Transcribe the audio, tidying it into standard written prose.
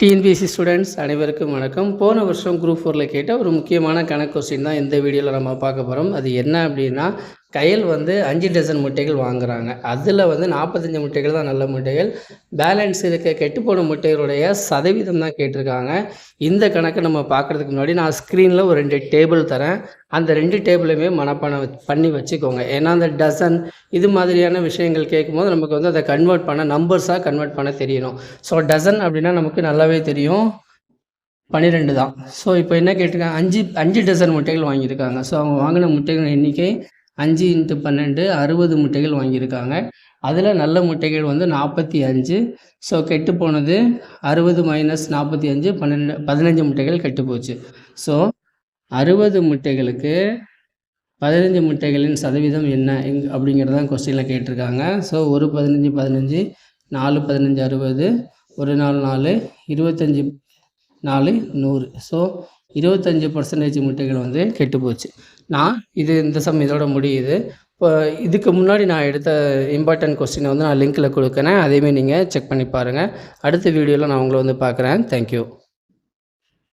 TNPSC students அனைவருக்கும் வணக்கம். போன வருஷம் குரூப் 4 கேட்ட ஒரு முக்கியமான கணக்கு கொஸ்டின் தான் இந்த வீடியோவில் நம்ம பார்க்க போகிறோம். அது என்ன அப்படின்னா, கயல் 5 டசன் முட்டைகள் வாங்குகிறாங்க. அதில் 45 முட்டைகள் தான் நல்ல முட்டைகள். பேலன்ஸ் இருக்க கெட்டுப்போன முட்டைகளுடைய சதவீதம் தான் கேட்டிருக்காங்க. இந்த கணக்கை நம்ம பார்க்குறதுக்கு முன்னாடி நான் ஸ்க்ரீனில் ஒரு 2 டேபிள் தரேன். அந்த 2 டேபிளையுமே மனப்பாடம் பண்ணி வச்சுக்கோங்க. ஏன்னா அந்த டசன் இது மாதிரியான விஷயங்கள் கேட்கும்போது நமக்கு அதை கன்வெர்ட் பண்ண நம்பர்ஸாக கன்வெர்ட் பண்ண தெரியணும். ஸோ டசன் அப்படின்னா நமக்கு நல்லாவே தெரியும் 12 தான். ஸோ இப்போ என்ன கேட்டிருக்காங்க, 5 டசன் முட்டைகள் வாங்கியிருக்காங்க. ஸோ அவங்க வாங்கின முட்டைகள் எண்ணிக்கை 5 × 12 60 முட்டைகள் வாங்கியிருக்காங்க. அதில் நல்ல முட்டைகள் 45. ஸோ கெட்டு போனது 60 - 45 15 முட்டைகள் கெட்டு போச்சு. ஸோ 60 முட்டைகளுக்கு 15 முட்டைகளின் சதவீதம் என்ன அப்படிங்கிறதான் கொஸ்டினில் கேட்டிருக்காங்க. ஸோ 1 15 15 4 15 60 1 4 4 25 4 100. ஸோ 25% முட்டைகள் கெட்டு போச்சு. இந்த சம் இதோட முடியுது. இப்போ இதுக்கு முன்னாடி நான் எடுத்த இம்பார்ட்டன்ட் கொஸ்டினை நான் லிங்க்கில் கொடுக்குறேன். அதேமாதிரி நீங்கள் செக் பண்ணி பாருங்கள். அடுத்த வீடியோவில் நான் உங்களை பார்க்குறேன். தேங்க்யூ.